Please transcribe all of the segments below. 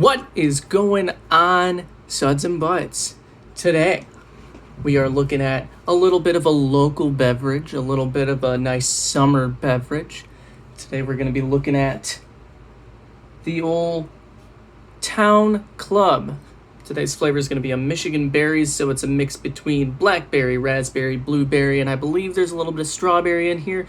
What is going on, Suds and Butts? Today, we are looking at a little bit of a local beverage, a little bit of a nice summer beverage. Today, we're going to be looking at the old Towne Club. Today's flavor is going to be a Michigan berries, so it's a mix between blackberry, raspberry, blueberry, and I believe there's a little bit of strawberry in here.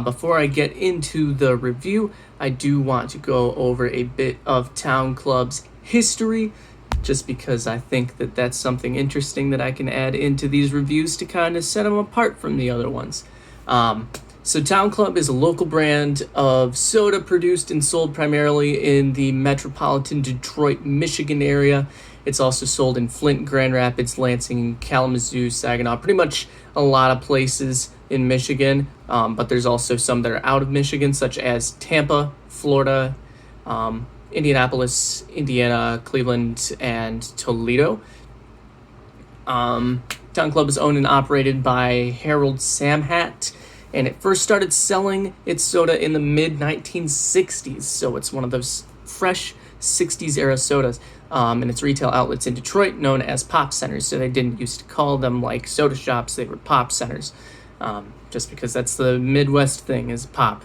Before I get into the review, I do want to go over a bit of Towne Club's history, just because I think that that's something interesting that I can add into these reviews to kind of set them apart from the other ones. So Towne Club is a local brand of soda produced and sold primarily in the metropolitan Detroit, Michigan area. It's also sold in Flint, Grand Rapids, Lansing, Kalamazoo, Saginaw, pretty much a lot of places in Michigan, but there's also some that are out of Michigan, such as Tampa, Florida, Indianapolis, Indiana, Cleveland, and Toledo. Towne Club is owned and operated by Harold Samhat, and it first started selling its soda in the mid-1960s, so it's one of those fresh 60s era sodas, and its retail outlets in Detroit known as pop centers. So they didn't used to call them like soda shops, they were pop centers, just because that's the Midwest thing, is pop.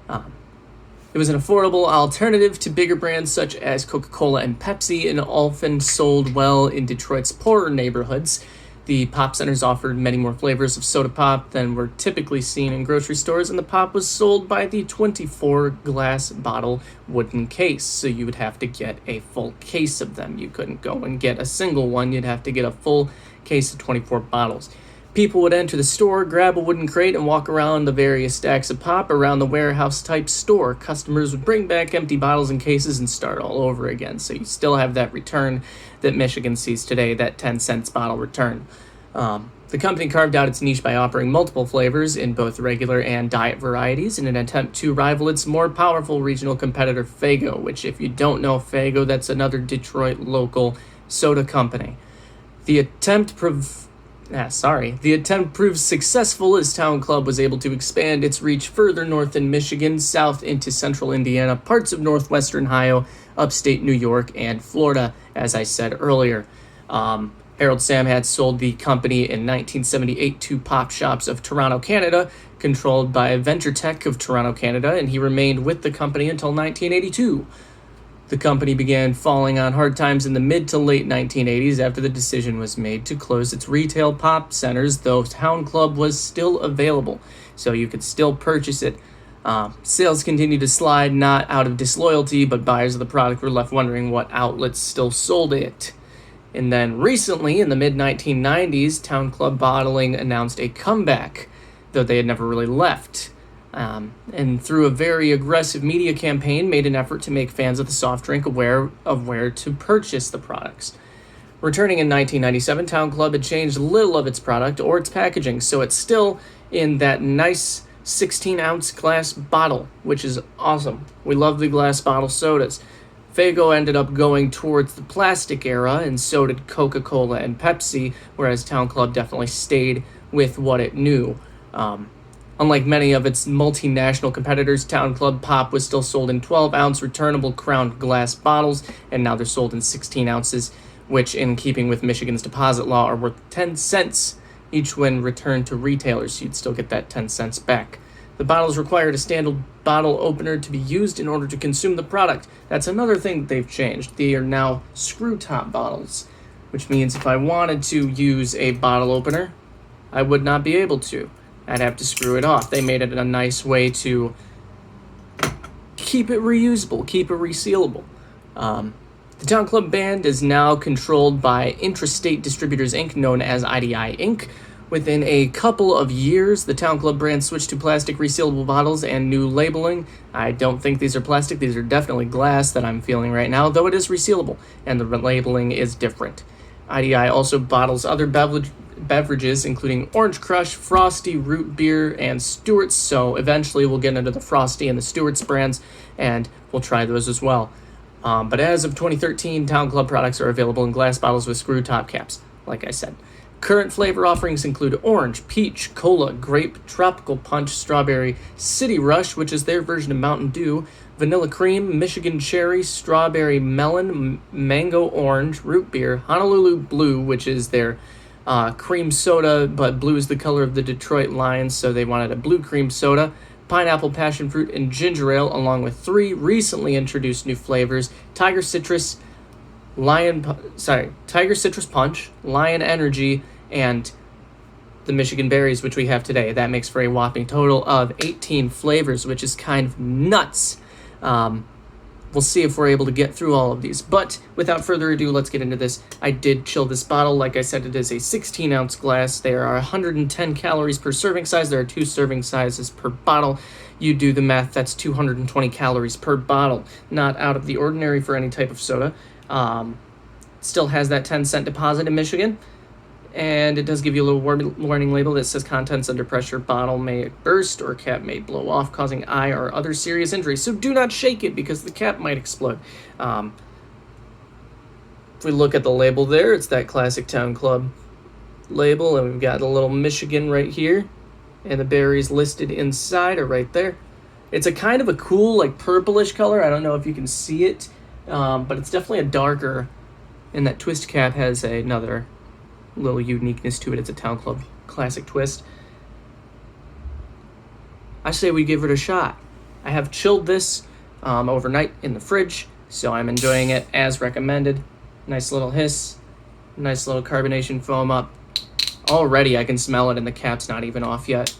It was an affordable alternative to bigger brands such as Coca-Cola and Pepsi, and often sold well in Detroit's poorer neighborhoods. The pop centers offered many more flavors of soda pop than were typically seen in grocery stores, and the pop was sold by the 24 glass bottle wooden case, so you would have to get a full case of them. You couldn't go and get a single one, you'd have to get a full case of 24 bottles. People would enter the store, grab a wooden crate, and walk around the various stacks of pop around the warehouse-type store. Customers would bring back empty bottles and cases and start all over again. So you still have that return that Michigan sees today, that 10-cent bottle return. The company carved out its niche by offering multiple flavors in both regular and diet varieties in an attempt to rival its more powerful regional competitor, Faygo, which, if you don't know Faygo, that's another Detroit local soda company. The attempt proved successful as Towne Club was able to expand its reach further north in Michigan, south into central Indiana, parts of northwestern Ohio, upstate New York, and Florida, as I said earlier. Harold Samhat sold the company in 1978 to Pop Shops of Toronto, Canada, controlled by Venture Tech of Toronto, Canada, and he remained with the company until 1982. The company began falling on hard times in the mid to late 1980s after the decision was made to close its retail pop centers, though Towne Club was still available, so you could still purchase it. Sales continued to slide, not out of disloyalty, but buyers of the product were left wondering what outlets still sold it. And then recently, in the mid-1990s, Towne Club Bottling announced a comeback, though they had never really left. And through a very aggressive media campaign, made an effort to make fans of the soft drink aware of where to purchase the products. Returning in 1997, Towne Club had changed little of its product or its packaging, so it's still in that nice 16-ounce glass bottle, which is awesome. We love the glass bottle sodas. Faygo ended up going towards the plastic era, and so did Coca-Cola and Pepsi, whereas Towne Club definitely stayed with what it knew. Unlike many of its multinational competitors, Towne Club Pop was still sold in 12-ounce returnable crowned glass bottles, and now they're sold in 16 ounces, which, in keeping with Michigan's deposit law, are worth 10 cents each when returned to retailers, so you'd still get that 10 cents back. The bottles required a standard bottle opener to be used in order to consume the product. That's another thing that they've changed. They are now screw-top bottles, which means if I wanted to use a bottle opener, I would not be able to. I'd have to screw it off. They made it a nice way to keep it reusable, keep it resealable. The Towne Club brand is now controlled by Intrastate Distributors Inc., known as IDI Inc., Within a couple of years, the Towne Club brand switched to plastic resealable bottles and new labeling. I don't think these are plastic. These are definitely glass that I'm feeling right now, though it is resealable, and the labeling is different. IDI also bottles other beverages, including Orange Crush, Frosty, Root Beer, and Stewart's, so eventually we'll get into the Frosty and the Stewart's brands, and we'll try those as well. But as of 2013, Towne Club products are available in glass bottles with screw top caps, like I said. Current flavor offerings include orange, peach, cola, grape, tropical punch, strawberry, City Rush, which is their version of Mountain Dew, vanilla cream, Michigan cherry, strawberry melon, mango orange, root beer, Honolulu blue, which is their cream soda, but blue is the color of the Detroit Lions, so they wanted a blue cream soda, pineapple, passion fruit, and ginger ale, along with 3 recently introduced new flavors: Tiger Citrus, Tiger Citrus Punch, Lion Energy, and the Michigan Berries, which we have today. That makes for a whopping total of 18 flavors, which is kind of nuts. We'll see if we're able to get through all of these. But without further ado, let's get into this. I did chill this bottle. Like I said, it is a 16-ounce glass. There are 110 calories per serving size. There are 2 serving sizes per bottle. You do the math, that's 220 calories per bottle. Not out of the ordinary for any type of soda. Still has that 10-cent deposit in Michigan. And it does give you a little warning label that says contents under pressure. Bottle may burst or cap may blow off, causing eye or other serious injury. So do not shake it because the cap might explode. If we look at the label there, it's that classic Towne Club label. And we've got a little Michigan right here. And the berries listed inside are right there. It's a kind of a cool, like, purplish color. I don't know if you can see it. But it's definitely a darker. And that twist cap has another little uniqueness to it. It's a Towne Club classic twist. I say we give it a shot. I have chilled this overnight in the fridge, so I'm enjoying it as recommended. Nice little hiss, nice little carbonation foam up. Already I can smell it and the cap's not even off yet.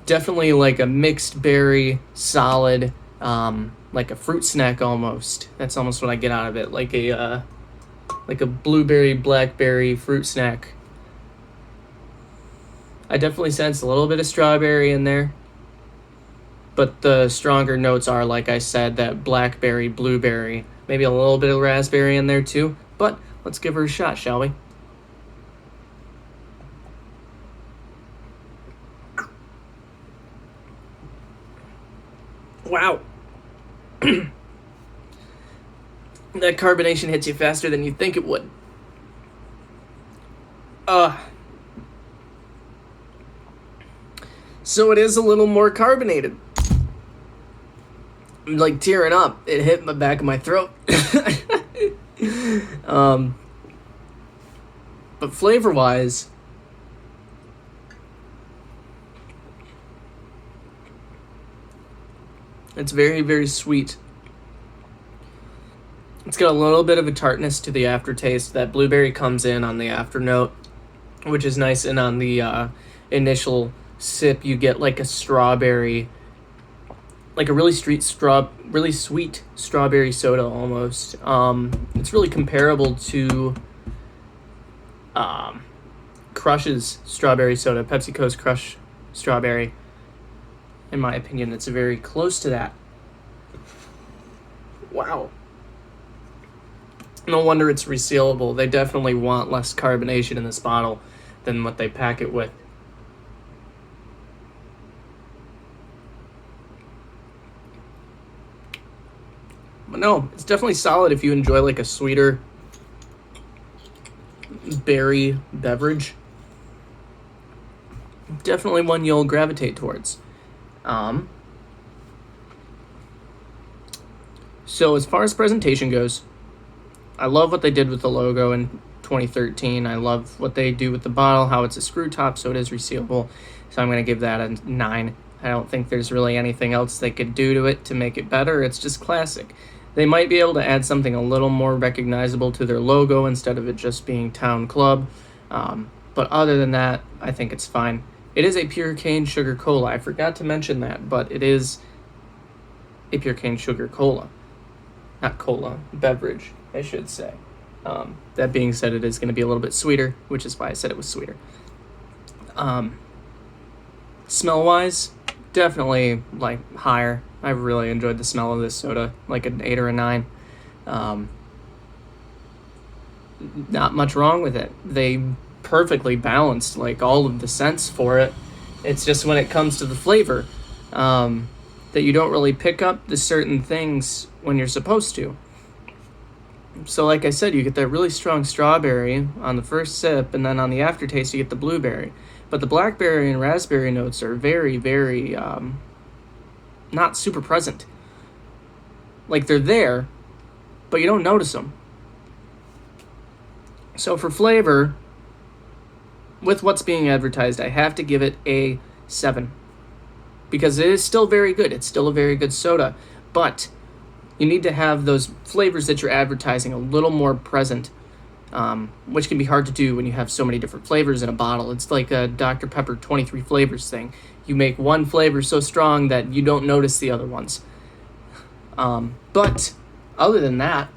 Definitely like a mixed berry, solid, like a fruit snack almost. That's almost what I get out of it, like a blueberry, blackberry fruit snack. I definitely sense a little bit of strawberry in there, but the stronger notes are, like I said, that blackberry, blueberry, maybe a little bit of raspberry in there too. But let's give her a shot, shall we? Wow. That carbonation hits you faster than you'd think it would. So it is a little more carbonated. I'm like tearing up. It hit my back of my throat. But flavor-wise, it's very, very sweet. It's got a little bit of a tartness to the aftertaste. That blueberry comes in on the afternote, which is nice. And on the initial sip, you get like a strawberry, like a really sweet strawberry soda almost. It's really comparable to Crush's strawberry soda, PepsiCo's Crush strawberry. In my opinion, it's very close to that. Wow. No wonder it's resealable. They definitely want less carbonation in this bottle than what they pack it with. But no, it's definitely solid if you enjoy like a sweeter berry beverage. Definitely one you'll gravitate towards. So as far as presentation goes, I love what they did with the logo in 2013. I love what they do with the bottle, how it's a screw top, so it is resealable. So I'm going to give that a 9. I don't think there's really anything else they could do to it to make it better. It's just classic. They might be able to add something a little more recognizable to their logo instead of it just being Towne Club. But other than that, I think it's fine. It is a pure cane sugar cola. I forgot to mention that, but it is a pure cane sugar cola. Not cola, beverage, I should say. That being said, it is going to be a little bit sweeter, which is why I said it was sweeter. Smell-wise, definitely like higher. I really enjoyed the smell of this soda, like an 8 or a 9. Not much wrong with it. They perfectly balanced like all of the scents for it. It's just when it comes to the flavor that you don't really pick up the certain things when you're supposed to. So like I said, you get that really strong strawberry on the first sip, and then on the aftertaste you get the blueberry. But the blackberry and raspberry notes are very, very not super present. Like, they're there, but you don't notice them. So for flavor, with what's being advertised, I have to give it a 7. Because it is still very good. It's still a very good soda. But you need to have those flavors that you're advertising a little more present, which can be hard to do when you have so many different flavors in a bottle. It's like a Dr. Pepper 23 flavors thing. You make one flavor so strong that you don't notice the other ones. But other than that,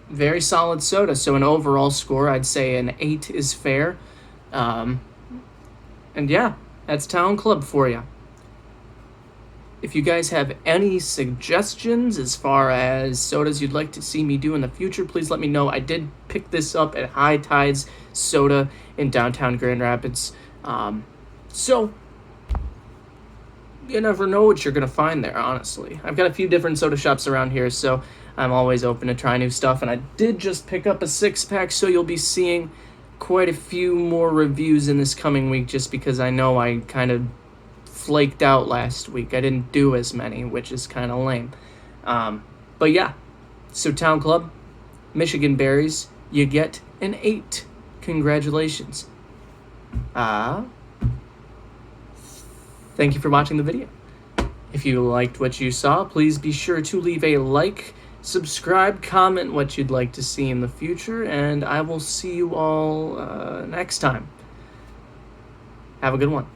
very solid soda. So an overall score, I'd say an 8 is fair. And yeah, that's Towne Club for you. If you guys have any suggestions as far as sodas you'd like to see me do in the future, please let me know. I did pick this up at High Tides Soda in downtown Grand Rapids. So you never know what you're going to find there, honestly. I've got a few different soda shops around here, so I'm always open to try new stuff. And I did just pick up a 6-pack, so you'll be seeing quite a few more reviews in this coming week, just because I know I kind of flaked out last week. I didn't do as many, which is kind of lame. But yeah, so Towne Club, Michigan Berries, you get an 8. Congratulations. Thank you for watching the video. If you liked what you saw, please be sure to leave a like, subscribe, comment what you'd like to see in the future, and I will see you all next time. Have a good one.